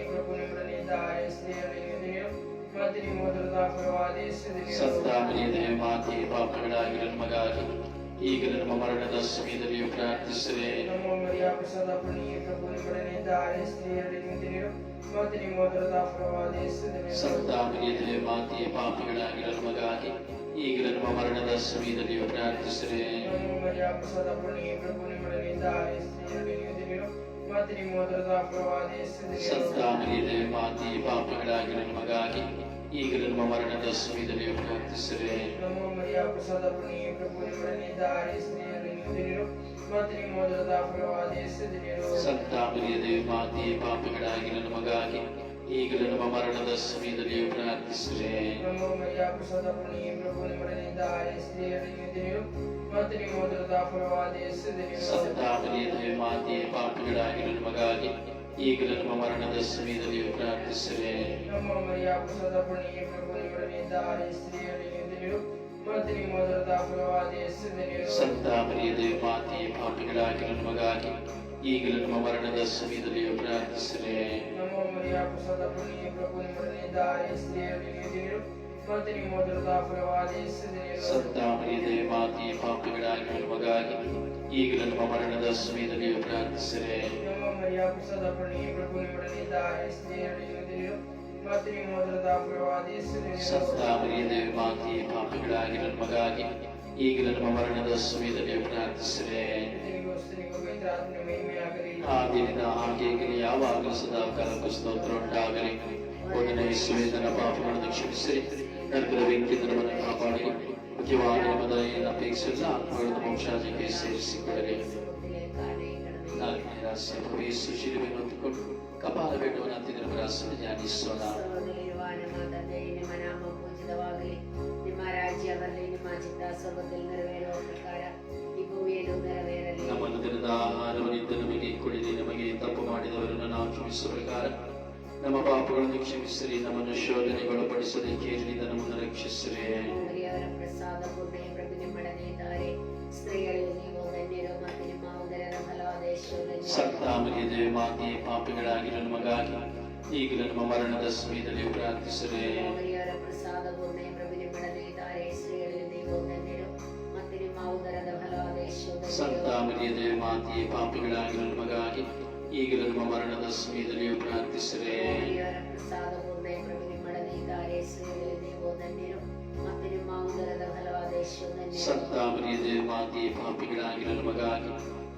ಪ್ರಭು ನಿಮ್ಮೊಡನೆ ಇದ್ದಾರೆ, ಸ್ತ್ರೀಯರಲ್ಲಿ ನೀವು ಧನ್ಯರು ಮತ್ತು ನಿಮ್ಮ ಉದರದ ಫಲವಾದ ಯೇಸು ಧನ್ಯರು. ಸಂತ ಮರಿಯೇ, ಮಾತೆ, ಪಾಪಿಗಳಾಗಿರುವ ನಮಗಾಗಿ ಈಗಲೂ ನಮ್ಮ ಮರಣದ ಸಮಯದಲ್ಲಿ ಪ್ರಾರ್ಥಿಸಿರಿ. ಪ್ರಭು ನಿಮ್ಮೊಡನೆ ಇದ್ದಾರೆ, ಸ್ತ್ರೀಯರಲ್ಲಿ ನೀವು ಧನ್ಯರು ಮತ್ತು ನಿಮ್ಮ ಉದರದ ಫಲವಾದ ಯೇಸು ಧನ್ಯರು. ಸಂತ ಮರಿಯೇ, ಮಾತೆ, ಪಾಪಿಗಳಾಗಿರುವ ನಮಗಾಗಿ ಈಗಲೂ ನಮ್ಮ ಮರಣದ ಸಮಯದಲ್ಲಿ ಪ್ರಾರ್ಥಿಸಿರಿ. ಪ್ರಭು ನಿಮ್ಮೊಡನೆ ಇದ್ದಾರೆ, ಸ್ತ್ರೀಯರಲ್ಲಿ ನೀವು ಧನ್ಯರು ಮತ್ತು ನಿಮ್ಮ ಉದರದ ಫಲವಾದ ಯೇಸು ಧನ್ಯರು. ಸಂತ ಮರಿಯೇ, ಮಾತೆ, ಪಾಪಿಗಳಾಗಿರುವ ನಮಗಾಗಿ ಈಗಲೂ ನಮ್ಮ ಮರಣದ ಸಮಯದಲ್ಲಿ ಪ್ರಾರ್ಥಿಸಿರಿ. ಪ್ರಭು ನಿಮ್ಮೊಡನೆ ಇದ್ದಾರೆ, ಸ್ತ್ರೀಯರಲ್ಲಿ ನೀವು ಧನ್ಯರು ಮತ್ತು ನಿಮ್ಮ ಉದರದ ಫಲವಾದ ಯೇಸು ಧನ್ಯರು. ಸಂತ ಮರಿಯೇ, ಮಾತೆ, ಪಾಪಿಗಳಾಗಿರುವ ನಮಗಾಗಿ ಈಗಲೂ ನಮ್ಮ ಮರಣದ ಸಮಯದಲ್ಲಿ ಪ್ರಾರ್ಥಿಸಿರಿ. ಪ್ರಭು ನಿಮ್ಮೊಡನೆ ಇದ್ದಾರೆ, ಸ್ತ್ರೀಯರಲ್ಲಿ ನೀವು ಧನ್ಯರು ಮತ್ತು ನಿಮ್ಮ ಉದರದ ಫಲವಾದ ಯೇಸು ಧನ್ಯರು. ಸಂತ ಮರಿಯೇ, ಮಾತೆ, ಪಾಪಿಗಳಾಗಿರುವ ನಮಗಾಗಿ ಈಗಲೂ ನಮ್ಮ ಮರಣದ ಸಮಯದಲ್ಲಿಯೂ ಪ್ರಾರ್ಥಿಸಿರಿ. ನಮ್ಮ ಮರಿಯ ಪ್ರಸಾದ ಪುಣ್ಯ ಪ್ರಭು ನಿಮ್ಮೊಡನಿದ್ದಾರೆ, ಸ್ತ್ರೀಯರಲ್ಲಿ ನೀವು ಧನ್ಯರು ಮತ್ತು ನಿಮ್ಮ ಉದರದ ಫಲವಾದ ಯೇಸು ಧನ್ಯರು. ಸಂತ ಮರಿಯದೇ ಮಾತೆ, ಪಾಪಿಗಳಾಗಿರೋ ನಮಗಾಗಿ ಈಗಲೂ ನಮ್ಮ ಮರಣದ ಸಮಯದಲ್ಲಿಯೂ ಪ್ರಾರ್ಥಿಸಿರಿ. ನಮ್ಮ ಮರಿಯ ಪ್ರಸಾದ ಪುಣ್ಯ ಪ್ರಭು ನಿಮ್ಮೊಡನಿದ್ದಾರೆ, ಸ್ತ್ರೀಯರಲ್ಲಿ ನೀವು ಧನ್ಯರು ಮತ್ತು ನಿಮ್ಮ ಉದರದ ಫಲವಾದ ಯೇಸು ಧನ್ಯರು. ಸಂತ ಮರಿಯದೇ ಮಾತೆ, ಪಾಪಿಗಳಾಗಿರೋ ನಮಗಾಗಿ ಈಗಲೂ ನಮ್ಮ ಮರಣದ ಸಮಯದಲ್ಲಿಯೂ ಪ್ರಾರ್ಥಿಸಿರಿ. ನಮ್ಮ ಮರಿಯ ಪ್ರಸಾದ ಪುಣ್ಯ ಪ್ರಭು ನಿಮ್ಮೊಡನಿದ್ದಾರೆ, ಸ್ತ್ರೀಯರಲ್ಲಿ ನೀವು ಧನ್ಯರು ಮತ್ತು ನಿಮ್ಮ ಉದರದ ಫಲವಾದ ಯೇಸು ಧನ್ಯರು. ಸಂತ ಮರಿಯದೇ ಮಾತೆ, ಪಾಪಿಗಳಾಗಿರೋ ನಮಗಾಗಿ ಈಗಲೂ ನಮ್ಮ ಮರಣದ ಸಮಯದಲ್ಲಿಯೂ ಪ್ರಾರ್ಥಿಸಿರಿ. ಆದಿನಿಂದ ಹಾಗೆಯೇ ಯಾವಾಗಲೂ ಸದಾ ಕಾಲಕ್ಕೂ ಸ್ತೋತ್ರ ಉಂಟಾಗಲಿ. ಒಂದನೇ ಯೇಸುವೇ, ನನ್ನ ಪಾಪಗಳನ್ನು ಕ್ಷಮಿಸಿರಿ, ನರಕದ ಬೆಂಕಿಯಿಂದ ನಮ್ಮನ್ನು ಕಾಪಾಡಿ, ಮುಖ್ಯವಾಗಿ ನಿಮ್ಮ ದಯೆಯನ್ನು ಅಪೇಕ್ಷಿಸಿಲ್ಲ ಆತ್ಮಗಳನ್ನು ಮೋಕ್ಷರಾಜ್ಯಕ್ಕೆ ಸೇರಿಸಿಕೊಳ್ಳಲಿ. ನಾಲ್ಕನೇ ರಹಸ್ಯ, ಪ್ರಭು ಯೇಸು ಶಿಲುಬೆಯನ್ನು ಹೊತ್ತುಕೊಂಡು ಕಪಾಲ ಬೆಟ್ಟವನ್ನು ಹತ್ತಿದ ರಹಸ್ಯವನ್ನು ಧ್ಯಾನಿಸೋಣ. ನಿಮ್ಮ ನಾಮ ಪೂಜಿತವಾಗಲಿ, ನಿಮ್ಮ ರಾಜ್ಯ ಬರಲಿ, ನಿಮ್ಮ ಚಿತ್ತ ಸ್ವರ್ಗದಲ್ಲಿ ನೆರವೇರುವ ಪ್ರಕಾರ ಈ ಭೂಮಿಯಲ್ಲೂ ನೆರವೇರಲಿ. ನಮ್ಮನ್ನು ದಿನದ ಆಹಾರವನ್ನಿದ್ದ ನಮಗೆ ಕೊಡಿರಿ, ನಮಗೆ ತಪ್ಪು ಮಾಡಿದವರನ್ನು ನಾವು ಕ್ಷಮಿಸುವ ಪ್ರಕಾರ ನಮ್ಮ ಪಾಪಗಳನ್ನು ಕ್ಷಮಿಸಿರಿ, ನಮ್ಮನ್ನು ಶೋಧನೆಗೊಳಪಡಿಸದೆ ಕೇಳಿನಿಂದ ನಮ್ಮನ್ನು ರಕ್ಷಿಸಿರಿ. ಮರಿಯವರ ಪ್ರಸಾದ ಪೂರ್ಣ ಪ್ರಭು ನಿಮ್ಮೊಡನಿದ್ದಾರೆ, ಸ್ತ್ರೀಯರಲ್ಲಿ ನೀವು ಧನ್ಯರು ಮತ್ತು ನಿಮ್ಮ ಉದರದ ಫಲವಾದ ಯೇಸು ಧನ್ಯರು. ಸಂತ ಮರಿಯದೇ ಮಾತೆ, ಪಾಪಿಗಳಾಗಿರೋ ನಮಗಾಗಿ ಈಗಲೂ ನಮ್ಮ ಮರಣದ ಸಮಯದಲ್ಲಿ ಪ್ರಾರ್ಥಿಸಿರಿ. ಮರಿಯವರ ಪ್ರಸಾದ ಪೂರ್ಣ ಪ್ರಭು ನಿಮ್ಮೊಡನಿದ್ದಾರೆ, ಸ್ತ್ರೀಯರಲ್ಲಿ ನೀವು ಧನ್ಯರು ಮತ್ತು ನಿಮ್ಮ ಉದರದ ಫಲವಾದ ಯೇಸು ಸಂತ ಧನ್ಯರು. ಮರಿಯದೇ ಮಾತೆ, ಪಾಪಿಗಳಾಗಿರೋ ನಮಗಾಗಿ ಈಗಲೂ ನಮ್ಮ ಮರಣದ ಸಮಯದಲ್ಲಿ ಪ್ರಾರ್ಥಿಸಿರಿ. ಮರಿಯವರ ಪ್ರಸಾದ ಪೂರ್ಣ ಪ್ರಭು ನಿಮ್ಮೊಡನಿದ್ದಾರೆ, ಸ್ತ್ರೀಯರಲ್ಲಿ ನೀವು ಧನ್ಯರು ಮತ್ತು ನಿಮ್ಮ ಉದರದ ಫಲವಾದ ಯೇಸು ಧನ್ಯರು. ಸಂತ ಮರಿಯದೇ ಮಾತೆ, ಪಾಪಿಗಳಾಗಿರೋ ನಮಗಾಗಿ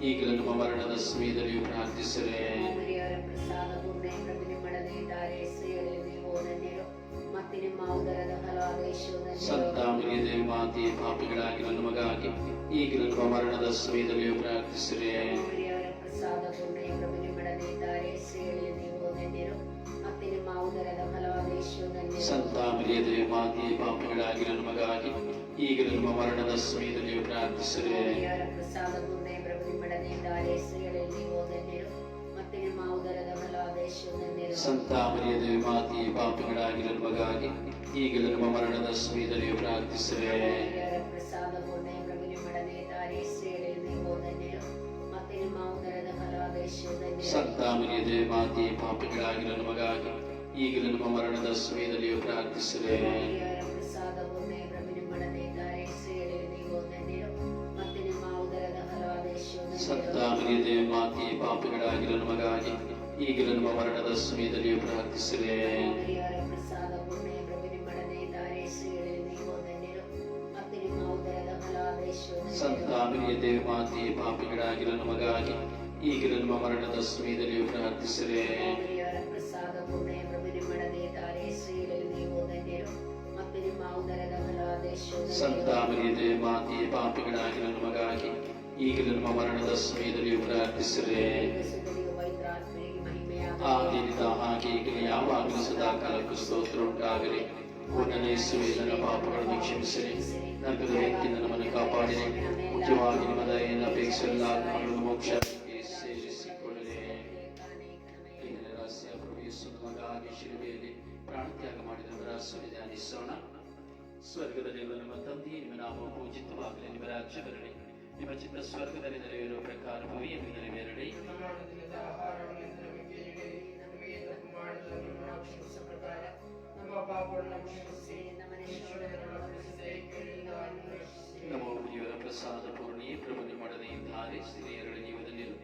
ಈಗಲೂ ನಮ್ಮ ಮರಣದ ಸಮಯದಲ್ಲಿ ಪ್ರಾರ್ಥಿಸಿರಿ. ಮರಿಯವರ ಪ್ರಸಾದ ಪೂರ್ಣ ಪ್ರಭು ನಿಮ್ಮೊಡನಿದ್ದಾರೆ, ಸ್ತ್ರೀಯರಲ್ಲಿ ನೀವು ಧನ್ಯರು ಮತ್ತು ನಿಮ್ಮ ಉದರದ ಫಲವಾದ ಯೇಸು ಧನ್ಯರು. ಸಂತ ಮರಿಯದೇ ಮಾತೆ, ಪಾಪಿಗಳಾಗಿರೋ ನಮಗಾಗಿ ಈಗಲೂ ನಮ್ಮ ಮರಣದ ಸಮಯದಲ್ಲಿ ಪ್ರಾರ್ಥಿಸಿರಿ. ಮರಿಯವರ ಪ್ರಸಾದ ಪೂರ್ಣ ಪ್ರಭು ನಿಮ್ಮೊಡನಿದ್ದಾರೆ, ಸ್ತ್ರೀಯರಲ್ಲಿ ನೀವು ಧನ್ಯರು ಮತ್ತು ನಿಮ್ಮ ಉದರದ ಫಲವಾದ ಯೇಸು ಧನ್ಯರು. ಸಂತ ಮರಿಯದೇ ಮಾತೆ, ಪಾಪಿಗಳಾಗಿರೋ ನಮಗಾಗಿ ಈಗಲೂ ನಮ್ಮ ಮರಣದ ಸಮಯದಲ್ಲಿ ಪ್ರಾರ್ಥಿಸಿರಿ. ಮರಿಯವರ ಪ್ರಸಾದ ಪೂರ್ಣ ಪ್ರಭು ನಿಮ್ಮೊಡನಿದ್ದಾರೆ, ಸ್ತ್ರೀಯರಲ್ಲಿ ನೀವು ಧನ್ಯರು ಮತ್ತು ನಿಮ್ಮ ಉದರದ ಫಲವಾದ ಯೇಸು ಧನ್ಯರು. ಸಂತ ಮರಿಯದೇ ಮಾತೆ, ಪಾಪಿಗಳಾಗಿರೋ ನಮಗಾಗಿ ಈಗಲೂ ನಮ್ಮ ಮರಣದ ಸಮಯದಲ್ಲಿ ಪ್ರಾರ್ಥಿಸಿರಿ. ಮರಿಯವರ ಪ್ರಸಾದ ಪೂರ್ಣ ಪ್ರಭು ನಿಮ್ಮೊಡನಿದ್ದಾರೆ, ಸ್ತ್ರೀಯರಲ್ಲಿ ನೀವು ಧನ್ಯರು ಮತ್ತು ನಿಮ್ಮ ಉದರದ ಫಲವಾದ ಯೇಸು ಧನ್ಯರು. ಸಂತ ಮರಿಯದೇ ಮಾತೆ, ಪಾಪಿಗಳಾಗಿರೋ ನಮಗಾಗಿ ಈಗಲೂ ನಮ್ಮ ಮರಣದ ಸಮಯದಲ್ಲಿ ಪ್ರಾರ್ಥಿಸಿರಿ. ಮರಿಯವರ ಪ್ರಸಾದ ಪೂರ್ಣ ಪ್ರಭು ನಿಮ್ಮೊಡನಿದ್ದಾರೆ, ಸ್ತ್ರೀಯರಲ್ಲಿ ನೀವು ಧನ್ಯರು ಮತ್ತು ನಿಮ್ಮ ಉದರದ ಫಲವಾದ ಯೇಸು ಧನ್ಯರು. ಸಂತ ಮರಿಯದೇ ಮಾತೆ, ಪಾಪಿಗಳಾಗಿರೋ ನಮಗಾಗಿ ಈಗಲೂ ನಮ್ಮ ಮರಣದ ಸಮಯದಲ್ಲಿ ಪ್ರಾರ್ಥಿಸಿರಿ. ಮರಿಯವರ ಪ್ರಸಾದ ಪೂರ್ಣ ಪ್ರಭು ನಿಮ್ಮೊಡನಿದ್ದಾರೆ, ಸ್ತ್ರೀಯರಲ್ಲಿ ನೀವು ಧನ್ಯರು ಮತ್ತು ನಿಮ್ಮ ಉದರದ ಫಲವಾದ ಯೇಸು ಧನ್ಯರು. ಸಂತ ಮರಿಯದೇ ಮಾತೆ, ಪಾಪಿಗಳಾಗಿರೋ ನಮಗಾಗಿ ಈಗಲೂ ನಮ್ಮ ಮರಣದ ಸಮಯದಲ್ಲಿ ಪ್ರಾರ್ಥಿಸಿರಿ. ಮರಿಯವರ ಪ್ರಸಾದ ಪೂರ್ಣ ಪ್ರಭು ನಿಮ್ಮೊಡನಿದ್ದಾರೆ, ಸ್ತ್ರೀಯರಲ್ಲಿ ನೀವು ಧನ್ಯರು ಮತ್ತು ನಿಮ್ಮ ಉದರದ ಫಲವಾದ ಯೇಸು ಸಂತ ಧನ್ಯರು. ಮರಿಯದೇ ಮಾತೆ, ಪಾಪಿಗಳಾಗಿರೋ ನಮಗಾಗಿ ಈಗಲೂ ನಮ್ಮ ಮರಣದ ಸಮಯದಲ್ಲಿ ಪ್ರಾರ್ಥಿಸಿರಿ. ಸುತ್ತಲಿಯೂ ಪವಿತ್ರಾತ್ಮನಿಗೆ ಮಹಿಮೆಯಾಗಲಿ. ಆದಿನಿಂದ ಹಾಗೆ ಈಗಲೂ ಯಾವಾಗಲೂ ಸದಾ ಕಾಲಕ್ಕೂ ಸ್ತೋತ್ರ ಉಂಟಾಗಲಿ. ಒಂದನೇ ಯೇಸುವೇ, ನನ್ನ ಪಾಪಗಳನ್ನು ಕ್ಷಮಿಸಿರಿ, ನರಕದ ಬೆಂಕಿಯಿಂದ ನಮ್ಮನ್ನು ಕಾಪಾಡಿರಿ, ಮುಖ್ಯವಾಗಿ ನಿಮ್ಮ ದಯೆಯನ್ನು ಅಪೇಕ್ಷಿಸಲ್ಲ ಆತ್ಮಗಳನ್ನು ಮೋಕ್ಷಕ್ಕೆ ಸೇರಿಸಿಕೊಳ್ಳಿರಿ. ಐದನೇ ರಹಸ್ಯ, ಪ್ರಭು ಯೇಸು ನಮಗಾಗಿ ಶಿಲುಬೆಯಲ್ಲಿ ಪ್ರಾಣತ್ಯಾಗ ಮಾಡಿದ ರಹಸ್ಯವನ್ನು ಧ್ಯಾನಿಸೋಣ. ಸ್ವರ್ಗದಲ್ಲಿರುವ ನಮ್ಮ ತಂದೆ, ನಿಮ್ಮ ನಾಮ ಪೂಜಿತವಾಗಲಿ, ನಿಮ್ಮ ರಾಜ್ಯ ಬರಲಿ, ನಿಮ್ಮ ಚಿತ್ತ ಸ್ವರ್ಗದಲ್ಲಿ ನೆರವೇರುವ ಪ್ರಕಾರ ಭೂಮಿಯಲ್ಲಿ ನೆರವೇರಲಿ. ನಮ್ಮ ದಿನದ ಆಹಾರವನ್ನು ಇಂದು ನಮಗೆ ನೀಡಿರಿ, ನಮಗೆ ತಪ್ಪು ಮಾಡಿದವರನ್ನು ನಾವು ಕ್ಷಮಿಸುವ ಪ್ರಕಾರ ನಮ್ಮ ಪಾಪಗಳನ್ನು ಕ್ಷಮಿಸಿ, ನಮ್ಮನ್ನು ಶೋಧನೆಗೆ ಒಳಪಡಿಸದೆ ಕೇಡಿನಿಂದ ನಮ್ಮನ್ನು ರಕ್ಷಿಸಿರಿ. ನಮೋ ದೇವರ ಪ್ರಸಾದ ಪೂರ್ಣಿ ಪ್ರಭು ನಿಮ್ಮೊಡನಿದ್ದಾರೆ, ಸ್ತ್ರೀಯರಲ್ಲಿ ನೀವು ಧನ್ಯರು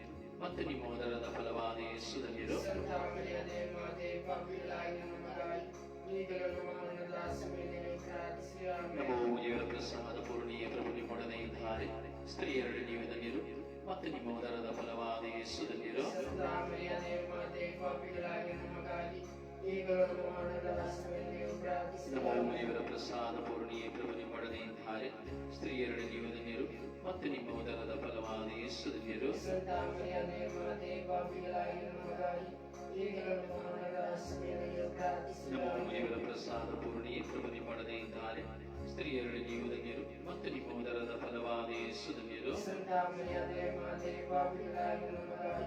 ಮತ್ತು ನಿಮ್ಮ ಉದರದ ಫಲವಾದ ಯೇಸು ಧನ್ಯರು. ಸಂತ ಮರಿಯದೇ ಮಾತೆ, ಪಾಪಿಗಳಾಗಿರೋ ನಮಗಾಗಿ ಈಗಲೂ ನಮ್ಮ ಮರಣದ ಸಮಯದಲ್ಲಿ ಪ್ರಾರ್ಥಿಸಿರಿ. ಆಮೆನ್. ನಮೋ ದೇವರ ಪ್ರಸಾದ ಪೂರ್ಣಿ ಪ್ರಭು ನಿಮ್ಮೊಡನಿದ್ದಾರೆ, ಸ್ತ್ರೀಯರಲ್ಲಿ ನೀವು ಧನ್ಯರು ಮತ್ತು ನಿಮ್ಮ ಉದರದ ಫಲವಾದ ಯೇಸು ಧನ್ಯರು. ಸಂತ ಮರಿಯದೇ ಮಾತೆ, ಪಾಪಿಗಳಾಗಿರೋ ನಮಗಾಗಿ ಈಗಲೂ ನಮ್ಮ ಮರಣದ ಸಮಯದಲ್ಲಿ ಪ್ರಾರ್ಥಿಸಿರಿ. ನಮೋ ಆಮೆನ್. ದೇವರ ಪ್ರಸಾದ ಪೂರ್ಣಿ ಪ್ರಭು ನಿಮ್ಮೊಡನಿದ್ದಾರೆ, ಸ್ತ್ರೀಯರಲ್ಲಿ ನೀವು ಧನ್ಯರು ಮತ್ತು ನಿಮ್ಮ ಉದರದ ಫಲವಾದ ಯೇಸು ಧನ್ಯರು. ಸಂತ ಮರಿಯದೇ ಮಾತೆ, ಪಾಪಿಗಳಾಗಿರೋ ನಮಗಾಗಿ ಈಗಲೂ ನಮ್ಮ ಮರಣದ ಸಮಯದಲ್ಲಿ ಪ್ರಾರ್ಥಿಸಿರಿ. ನಮೋ ಆಮೆನ್. ದೇವರ ಪ್ರಸಾದ ಪೂರ್ಣಿ ಪ್ರಭು ನಿಮ್ಮೊಡನಿದ್ದಾರೆ, ಸ್ತ್ರೀಯರಲ್ಲಿ ನೀವು ಧನ್ಯರು ಮತ್ತು ನಿಮ್ಮ ಉದರದ ಫಲವಾದ ಯೇಸು ಧನ್ಯರು. ಸಂತ ಮರಿಯದೇ ಮಾತೆ, ಪಾಪಿಗಳಾಗಿರೋ ನಮಗಾಗಿ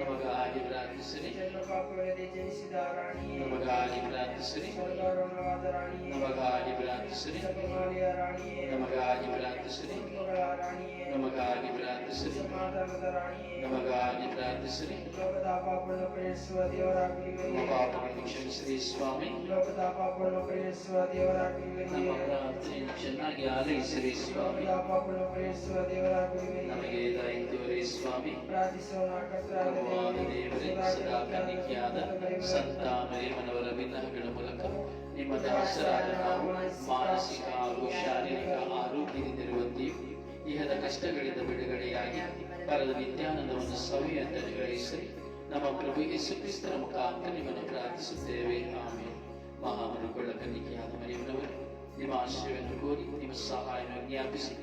ನಮಗಾಗಿ ಪ್ರಾರ್ಥಿಸಿರಿ. ಜನ್ಮ ಪಾಪವಿಲ್ಲದೆ ಜನಿಸಿದ ರಾಣಿಯೇ, ನಮಗಾಗಿ ಪ್ರಾರ್ಥಿಸಿರಿ. ಸ್ವರ್ಗಾರೋಹಣವಾದ ರಾಣಿಯೇ, ನಮಗಾಗಿ ಪ್ರಾರ್ಥಿಸಿರಿ. ಜಪಮಾಲೆಯ ರಾಣಿಯೇ, ನಮಗಾಗಿ ಪ್ರಾರ್ಥಿಸಿರಿ. ತುಪ್ಪಗಳ ರಾಣಿಯೇ, ನಮಗಾಗಿ ಪ್ರಾರ್ಥಿಸಿರಿ. ಸಮಾಧಾನದ ರಾಣಿಯೇ, ನಮಗಾಗಿ ಪ್ರಾರ್ಥಿಸಿರಿ. ಲೋಕದ ಪಾಪವನ್ನು ಪರಿಹರಿಸುವ ದೇವರಾಗಿರುವಿರಿ. ನಮ್ಮ ಪಾಪಗಳನ್ನು ಕ್ಷಮಿಸಿರಿ ಸ್ವಾಮಿ. ಲೋಕದ ಪಾಪವನ್ನು ಪರಿಹರಿಸುವ ದೇವರಾಗಿರುವಿರಿ. ನಮ್ಮ ಪ್ರಾರ್ಥನೆಯನ್ನು ಚೆನ್ನಾಗಿ ಆಲೈಸಿರಿ ಸ್ವಾಮಿ. ಲೋಕದ ಪಾಪವನ್ನು ಪರಿಹರಿಸುವ ದೇವರಾಗಿರುವಿರಿ. ನಮಗೆ ದಯ ತೋರಿ ಸ್ವಾಮಿ. ಪ್ರಾರ್ಥಿಸೋಣ. ಪ್ರಭುವಾದ ದೇವರೇ, ಸದಾ ಕನ್ನಿಕೆಯಾದ ಸಂತ ಮರಿಯಮ್ಮನವರ ವಿಗ್ರಹಗಳ ಮೂಲಕ ನಿಮ್ಮ ದಾಸರಾದ ನಾವು ಮಾನಸಿಕ ಹಾಗೂ ಶಾರೀರಿಕ ಆರೋಗ್ಯದಿಂದಿರುವಂತೆಯೂ ಇಹದ ಕಷ್ಟಗಳಿಂದ ಬಿಡುಗಡೆಯಾಗಿ ಪರದ ನಿತ್ಯಾನಂದವನ್ನು ಸವಿಯಂತೆ ಗಳಿಸಿ ನಮ್ಮ ಪ್ರಭು ಯೇಸು ಕ್ರಿಸ್ತನ ಮುಖಾಂತರ ನಿಮ್ಮನ್ನು ಪ್ರಾರ್ಥಿಸುತ್ತೇವೆ. ಆಮೇಲೆ ಮಹಾಮನುಗಳ ಕನ್ನಿಕೆಯಾದ ಮರಿಯಮ್ಮನವರು ನಿಮ್ಮ ಆಶ್ರಯವನ್ನು ಕೋರಿ ನಿಮ್ಮ ಸಹಾಯವನ್ನು ಜ್ಞಾಪಿಸಿ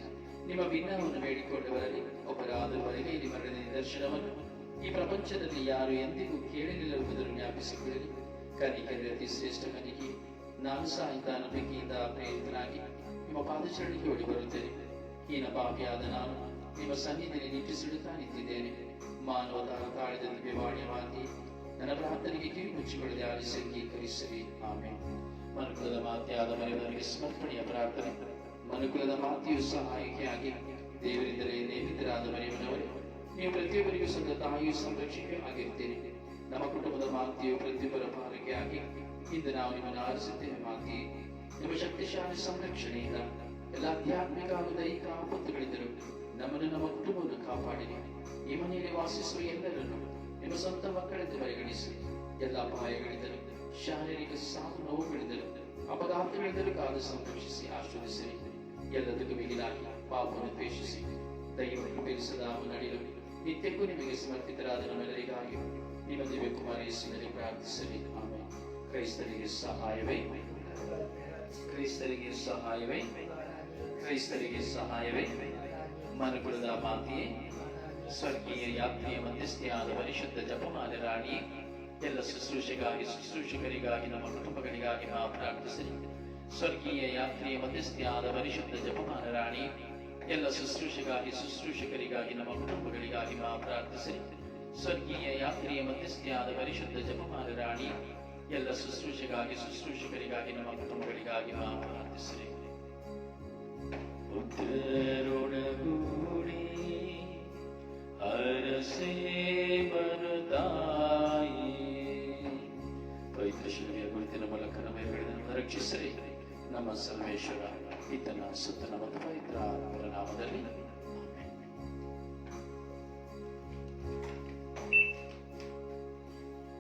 ನಿಮ್ಮ ಭಿನ್ನವನ್ನು ಬೇಡಿಕೊಂಡವರಲ್ಲಿ ಒಬ್ಬರಾದವರಿಗೆ ನಿಮ್ಮ ನಿದರ್ಶನವನ್ನು ಈ ಪ್ರಪಂಚದಲ್ಲಿ ಯಾರು ಎಂದಿಗೂ ಕೇಳಲಿಲ್ಲವೆಂಬುದನ್ನು ಜ್ಞಾಪಿಸಿಕೊಳ್ಳಲಿ. ಕನ್ನಿಕೆಯರಲ್ಲಿ ಅತಿ ಶ್ರೇಷ್ಠ ಕನ್ನಿಕೆ, ನಾನು ಸಹಿತ ನಂಬಿಕೆಯಿಂದ ಪ್ರೇರಿತನಾಗಿ ನಿಮ್ಮ ಪಾದಚರಣೆಗೆ ಓಡಿ ಬರುತ್ತೇನೆ. ಹೀನ ಪಾಪಿಯಾದ ನಾನು ನಿಮ್ಮ ಸನ್ನಿಧಿಯಲ್ಲಿ ನಿಟ್ಟಿಸಿಡುತ್ತಾ ನಿಂತಿದ್ದೇನೆ. ಮಾನವತಾರ ತಾಳಿದ ದಿವ್ಯವಾಣಿಯ ಮಾತಿ ನನ್ನ ಪ್ರಾರ್ಥನೆಗೆ ಕಿವಿ ಮುಚ್ಚಿಕೊಳ್ಳದೆ ಆಲಿಸಿ ಅಂಗೀಕರಿಸಿರಿ. ಆಮೇಲೆ ಮನುಕುಲದ ಮಾತೆಯಾದ ಮರಿಯವರಿಗೆ ಸಮರ್ಪಣೆಯ ಪ್ರಾರ್ಥನೆ. ಮನುಕುಲದ ಮಾತೆಯು ಸಹಾಯಕಿಯಾಗಿ ದೇವರಿಂದಲೇ ನೇಮಿತರಾದ ಮರಿಯವನವರೇ, ನೀವು ಪ್ರತಿಯೊಬ್ಬರಿಗೂ ಸದ ತಾಯಿಯು ಸಂರಕ್ಷಣೆ ಆಗಿರುತ್ತೇನೆ. ನಮ್ಮ ಕುಟುಂಬದ ಮಾತೆಯು ಪ್ರತಿಯೊಬ್ಬರ ಪಾಲಿಕೆ ಆಗಿ ಇಂದು ನಾವು ನಿಮ್ಮನ್ನು ಆರಿಸುತ್ತೇವೆ. ಮಾತೆಯೇ, ನಿಮ್ಮ ಶಕ್ತಿಶಾಲಿ ಸಂರಕ್ಷಣೆಯಿಂದ ಎಲ್ಲ ಆಧ್ಯಾತ್ಮಿಕ ಹಾಗೂ ದೈಹಿಕ ಆಪತ್ತುಗಳಿದ್ದರು ನಮ್ಮನ್ನು ನಮ್ಮ ಕುಟುಂಬವನ್ನು ಕಾಪಾಡಿರಿ. ಈ ಮನೆಯಲ್ಲಿ ವಾಸಿಸುವ ಎಲ್ಲರನ್ನು ನಿಮ್ಮ ಸ್ವಂತ ಮಕ್ಕಳೆಂದು ಪರಿಗಣಿಸಿ ಎಲ್ಲ ಅಪಾಯಗಳಿದ್ದರು, ಶಾರೀರಿಕ ಸಾವು ನೋವುಗಳಿದ್ದರು, ಅಪಘಾತಗಳಿದ್ದರೂ ಕಾದು ಸಂರಕ್ಷಿಸಿ ಆಶೀರ್ವದಿಸಿರಿ. ಎಲ್ಲದಕ್ಕೂ ಮಿಗಿಲಾಗಿ ಪಾಪವನ್ನು ದ್ವೇಷಿಸಿ ದೈವವನ್ನು ಬೆಳೆಸದ ನಡೆಯಲು ನಿತ್ಯಕ್ಕೂ ನಿಮಗೆ ಸಮರ್ಪಿತರಾದ ನಮ್ಮೆಲ್ಲರಿಗಾಗಿ ನಿಮ್ಮ ದಿವ್ಯ ಕುಮಾರ ಯೇಸುವಿನಲ್ಲಿ ಪ್ರಾರ್ಥಿಸಲಿ. ಆಮೇಲೆ ಕ್ರೈಸ್ತರಿಗೆ ಸಹಾಯವೇ, ಕ್ರೈಸ್ತರಿಗೆ ಸಹಾಯವೇ, ಕ್ರೈಸ್ತರಿಗೆ ಸಹಾಯವೇ. ಮನುಕುಲದ ಮಾತೆಯೇ, ಸ್ವರ್ಗೀಯ ಯಾತ್ರೆಯ ಮಧ್ಯಸ್ಥೆಯಾದ ಪರಿಶುದ್ಧ ಜಪಮಾಲೆ ರಾಣಿಯೇ, ಎಲ್ಲ ಶುಶ್ರೂಷೆಗಾಗಿ ಶುಶ್ರೂಷಕರಿಗಾಗಿ ನಮ್ಮ ಕುಟುಂಬಗಳಿಗಾಗಿ ನಾವು ಪ್ರಾರ್ಥಿಸಲಿ. ಸ್ವರ್ಗೀಯ ಯಾತ್ರೆಯ ಮಧ್ಯಸ್ಥೆಯಾದ ಪರಿಶುದ್ಧ ಜಪಮಾಲ ರಾಣಿ, ಎಲ್ಲ ಶುಶ್ರೂಷೆಗಾಗಿ ಶುಶ್ರೂಷಕರಿಗಾಗಿ ನಮ್ಮ ಕುಟುಂಬಗಳಿಗಾಗಿ ನಾವು ಪ್ರಾರ್ಥಿಸಲಿ. ಸ್ವರ್ಗೀಯ ಯಾತ್ರೆಯ ಮಧ್ಯಸ್ಥೆಯಾದ ಪರಿಶುದ್ಧ ಜಪಮಾಲ ರಾಣಿ, ಎಲ್ಲ ಶುಶ್ರೂಷೆಗಾಗಿ ಶುಶ್ರೂಷಕರಿಗಾಗಿ ನಮ್ಮ ಕುಟುಂಬಗಳಿಗಾಗಿ ನಾವು ಪ್ರಾರ್ಥಿಸಲಿ. ಉತ್ತರೊಡಗೂಡಿ ಅರಸೇ ಬರುತ್ತಾಯಿ, ಪವಿತ್ರ ಶಿಲುಬೆಯ ಗುರುತಿನ ಮೂಲಕ ನಮ್ಮನ್ನು ರಕ್ಷಿಸಲಿ. ನಮ್ಮ ಸರ್ವೇಶ್ವರ, ಪಿತನ ಸುತ್ತನ ಮತ್ತು ಪವಿತ್ರ ನಾಮದಲ್ಲಿ